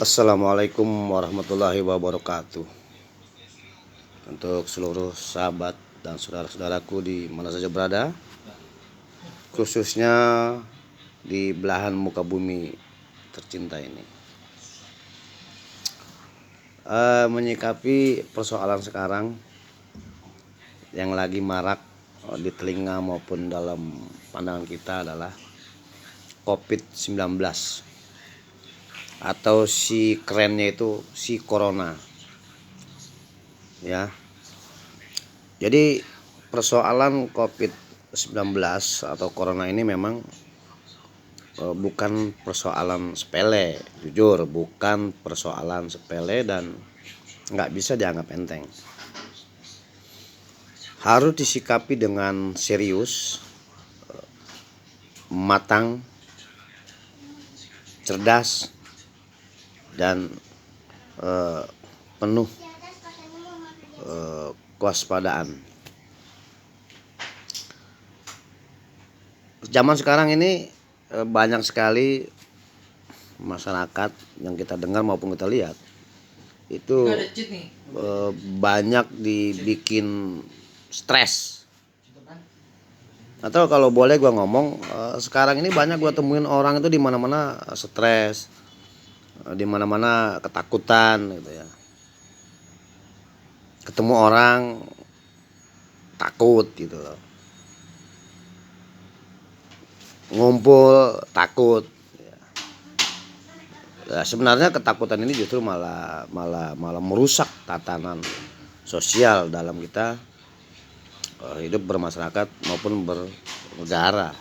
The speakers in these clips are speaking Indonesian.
Assalamualaikum warahmatullahi wabarakatuh. Untuk seluruh sahabat dan saudara-saudaraku di mana saja berada, khususnya di belahan muka bumi tercinta ini, menyikapi persoalan sekarang yang lagi marak di telinga maupun dalam pandangan kita adalah COVID-19 atau si kerennya itu si corona, ya. Jadi persoalan COVID-19 atau corona ini memang bukan persoalan sepele, jujur bukan persoalan sepele dan nggak bisa dianggap enteng. Harus disikapi dengan serius, matang, cerdas, dan penuh kewaspadaan. Zaman sekarang ini banyak sekali masyarakat yang kita dengar maupun kita lihat itu banyak dibikin stres. Atau kalau boleh gue ngomong, sekarang ini banyak gue temuin orang itu di mana-mana stres, di mana-mana ketakutan gitu ya. Ketemu orang takut gitu loh. Ngumpul takut. Ya, sebenarnya ketakutan ini justru malah merusak tatanan sosial dalam kita hidup bermasyarakat maupun bernegara.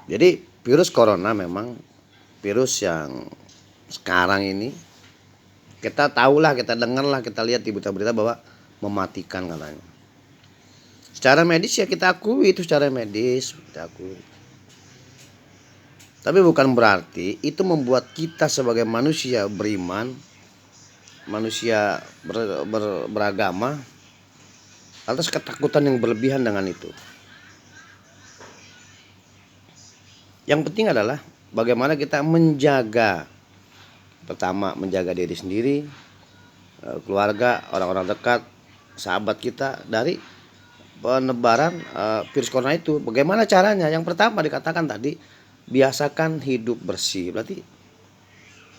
Jadi virus corona memang virus yang sekarang ini kita tahulah, kita dengarlah, kita lihat di berita-berita bahwa mematikan katanya. Secara medis ya kita akui itu secara medis, kita akui. Tapi bukan berarti itu membuat kita sebagai manusia beriman, manusia beragama atas ketakutan yang berlebihan dengan itu. Yang penting adalah bagaimana kita menjaga, pertama menjaga diri sendiri, keluarga, orang-orang dekat, sahabat kita dari penebaran virus corona itu. Bagaimana caranya? Yang pertama dikatakan tadi, biasakan hidup bersih. Berarti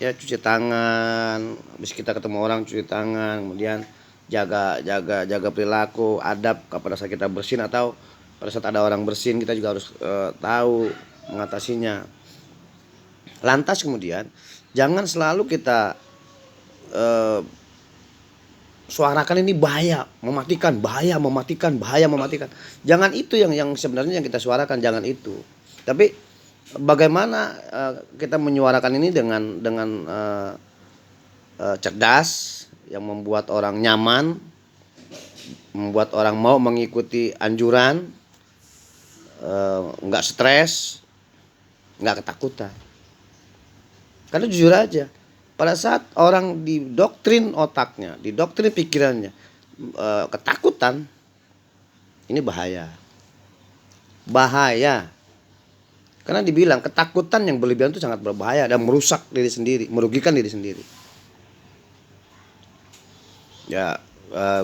ya cuci tangan, habis kita ketemu orang cuci tangan, kemudian jaga perilaku, adab pada saat kita bersin atau pada saat ada orang bersin kita juga harus tahu mengatasinya. Lantas kemudian jangan selalu kita suarakan ini bahaya, mematikan, bahaya, mematikan, bahaya, mematikan. Jangan itu yang sebenarnya yang kita suarakan, jangan itu. Tapi bagaimana kita menyuarakan ini dengan cerdas, yang membuat orang nyaman, membuat orang mau mengikuti anjuran, nggak stres, nggak ketakutan. Karena jujur aja, pada saat orang didoktrin otaknya, didoktrin pikirannya, ketakutan, ini bahaya. Bahaya. Karena dibilang ketakutan yang berlebihan itu sangat berbahaya dan merusak diri sendiri, merugikan diri sendiri. Ya,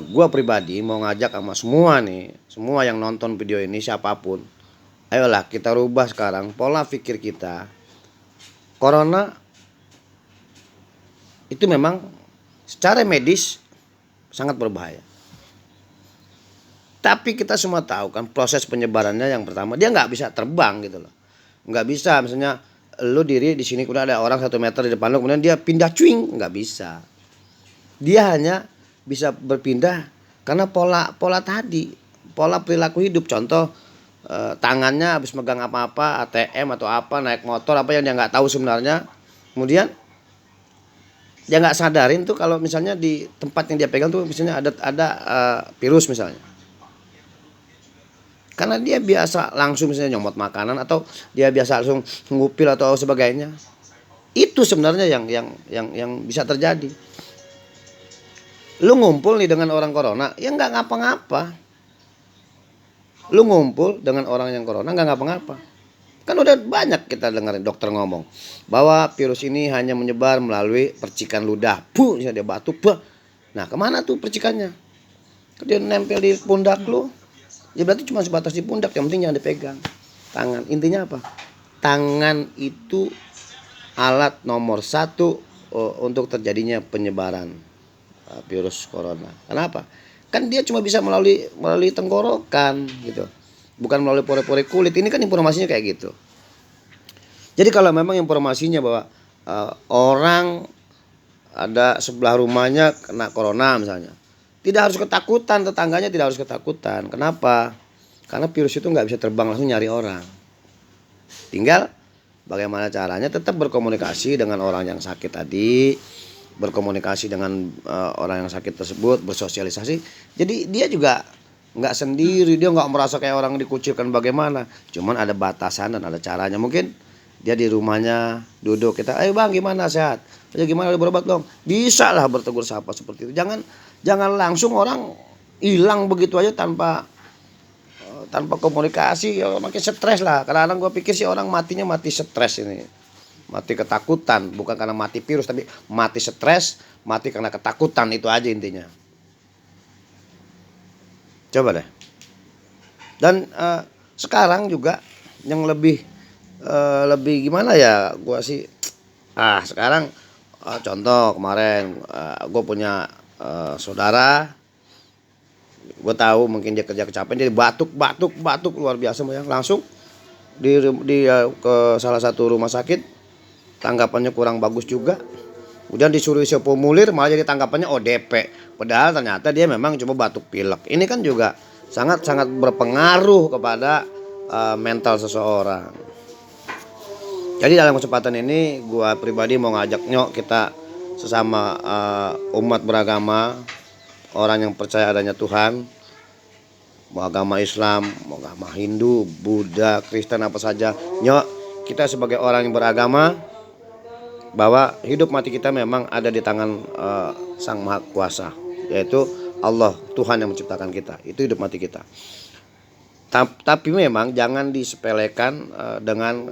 gua pribadi mau ngajak sama semua nih, semua yang nonton video ini siapapun, ayolah kita rubah sekarang pola pikir kita. Corona itu memang secara medis sangat berbahaya. Tapi kita semua tahu kan proses penyebarannya, yang pertama dia nggak bisa terbang gitu loh. Nggak bisa misalnya lu diri di sini kemudian ada orang 1 meter di depan lu kemudian dia pindah cuing, nggak bisa. Dia hanya bisa berpindah karena pola tadi, pola perilaku hidup. Contoh tangannya habis megang apa-apa, ATM atau apa, naik motor apa yang dia nggak tahu sebenarnya, kemudian dia nggak sadarin tuh kalau misalnya di tempat yang dia pegang tuh misalnya ada virus misalnya. Karena dia biasa langsung misalnya nyomot makanan atau dia biasa langsung ngupil atau sebagainya. Itu sebenarnya yang bisa terjadi. Lu ngumpul nih dengan orang corona, ya nggak ngapa-ngapa. Lu ngumpul dengan orang yang corona nggak ngapa-ngapa. Kan udah banyak kita dengerin dokter ngomong bahwa virus ini hanya menyebar melalui percikan ludah. Puh, dia batuk, puh. Nah, kemana tuh percikannya? Dia nempel di pundak lu. Ya berarti cuma sebatas di pundak, yang penting jangan dipegang. Tangan, intinya apa? Tangan itu alat nomor satu untuk terjadinya penyebaran virus corona. Kenapa? Kan dia cuma bisa melalui tenggorokan gitu. Bukan melalui pori-pori kulit. Ini kan informasinya kayak gitu. Jadi kalau memang informasinya bahwa orang ada sebelah rumahnya kena corona misalnya, tidak harus ketakutan, tetangganya tidak harus ketakutan. Kenapa? Karena virus itu nggak bisa terbang langsung nyari orang. Tinggal bagaimana caranya tetap berkomunikasi dengan orang yang sakit tadi, berkomunikasi dengan orang yang sakit tersebut, bersosialisasi. Jadi dia juga nggak sendiri, dia nggak merasa kayak orang dikucilkan bagaimana. Cuman ada batasan dan ada caranya. Mungkin dia di rumahnya duduk, kita, ayo bang gimana sehat? Ayo gimana udah berobat dong? Bisa lah bertegur sapa seperti itu. Jangan langsung orang hilang begitu aja tanpa komunikasi. Ya, makin stres lah. Kadang-kadang gue pikir sih orang matinya mati stres ini, mati ketakutan, bukan karena mati virus tapi mati stres, mati karena ketakutan. Itu aja intinya. Coba deh. Dan sekarang juga yang lebih gimana ya, gua sih sekarang contoh kemarin gue punya saudara, gue tahu mungkin dia kerja kecapean, dia batuk luar biasa ya. Langsung di ke salah satu rumah sakit, tanggapannya kurang bagus juga. Kemudian disuruh isi formulir, malah jadi tanggapannya ODP. Padahal ternyata dia memang cuma batuk pilek. Ini kan juga sangat berpengaruh kepada mental seseorang. Jadi dalam kesempatan ini gua pribadi mau ngajak kita sesama umat beragama, orang yang percaya adanya Tuhan, mau agama Islam, mau agama Hindu, Buddha, Kristen apa saja. Kita sebagai orang yang beragama, bahwa hidup mati kita memang ada di tangan Sang Maha Kuasa, yaitu Allah, Tuhan yang menciptakan kita. Itu hidup mati kita. Tapi memang jangan disepelekan dengan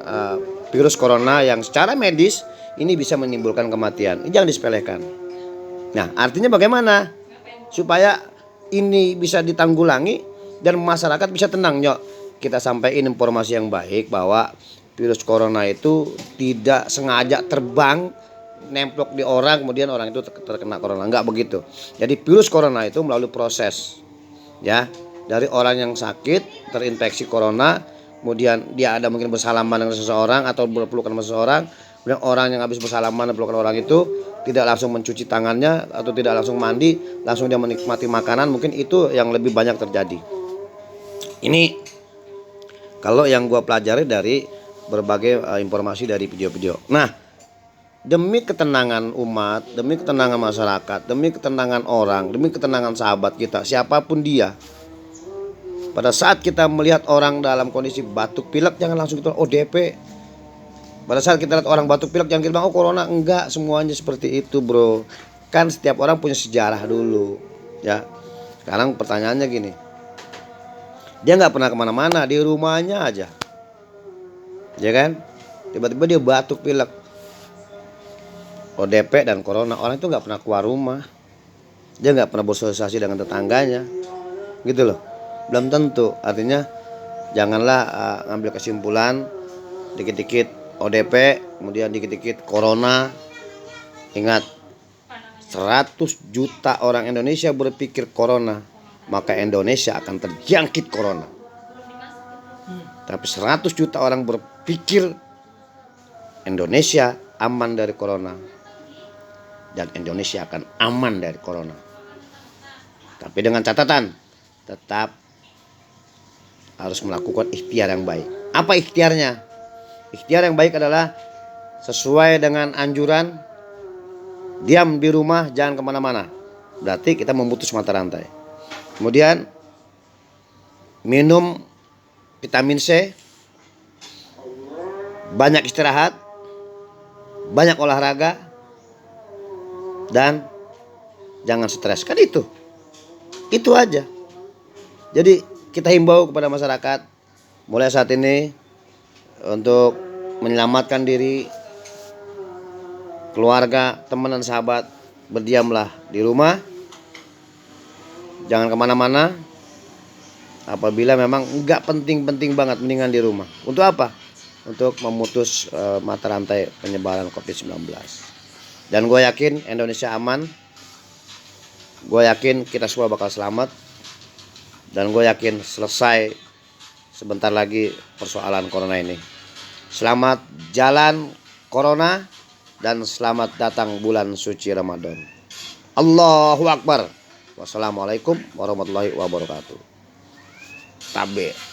virus corona yang secara medis ini bisa menimbulkan kematian. Ini jangan disepelekan. Nah, artinya bagaimana supaya ini bisa ditanggulangi dan masyarakat bisa tenang? Kita sampaikan informasi yang baik bahwa virus corona itu tidak sengaja terbang nemplok di orang kemudian orang itu terkena corona, enggak begitu. Jadi virus corona itu melalui proses, ya, dari orang yang sakit terinfeksi corona, kemudian dia ada mungkin bersalaman dengan seseorang atau berpelukan dengan seseorang, kemudian orang yang habis bersalaman dan pelukan orang itu tidak langsung mencuci tangannya atau tidak langsung mandi, langsung dia menikmati makanan, mungkin itu yang lebih banyak terjadi. Ini kalau yang gua pelajari dari berbagai informasi dari video-video. Nah, demi ketenangan umat, demi ketenangan masyarakat, demi ketenangan orang, demi ketenangan sahabat kita, siapapun dia, pada saat kita melihat orang dalam kondisi batuk pilek, jangan langsung kita ODP. Pada saat kita lihat orang batuk pilek, jangan kita bilang oh corona. Enggak semuanya seperti itu, bro. Kan setiap orang punya sejarah dulu, ya. Sekarang pertanyaannya gini, dia nggak pernah kemana-mana, di rumahnya aja, ya kan? Tiba-tiba dia batuk pilek, ODP dan corona. Orang itu nggak pernah keluar rumah, dia nggak pernah bersosialisasi dengan tetangganya, gitu loh. Belum tentu. Artinya janganlah ngambil kesimpulan dikit-dikit ODP kemudian dikit-dikit corona. Ingat, 100 juta orang Indonesia berpikir corona, maka Indonesia akan terjangkit corona. Tapi 100 juta orang berpikir Indonesia aman dari corona, dan Indonesia akan aman dari corona. Tapi dengan catatan, tetap harus melakukan ikhtiar yang baik. Apa ikhtiarnya? Ikhtiar yang baik adalah sesuai dengan anjuran, diam di rumah, jangan kemana-mana. Berarti kita memutus mata rantai. Kemudian minum vitamin C, banyak istirahat, banyak olahraga, dan jangan stres. Kan itu aja. Jadi kita himbau kepada masyarakat mulai saat ini, untuk menyelamatkan diri, keluarga, teman dan sahabat, berdiamlah di rumah. Jangan kemana-mana. Apabila memang nggak penting-penting banget, mendingan di rumah. Untuk apa? Untuk memutus mata rantai penyebaran COVID-19. Dan gue yakin Indonesia aman. Gue yakin kita semua bakal selamat. Dan gue yakin selesai sebentar lagi persoalan corona ini. Selamat jalan corona dan selamat datang bulan suci Ramadan. Allahu Akbar. Wassalamualaikum warahmatullahi wabarakatuh. Tabe.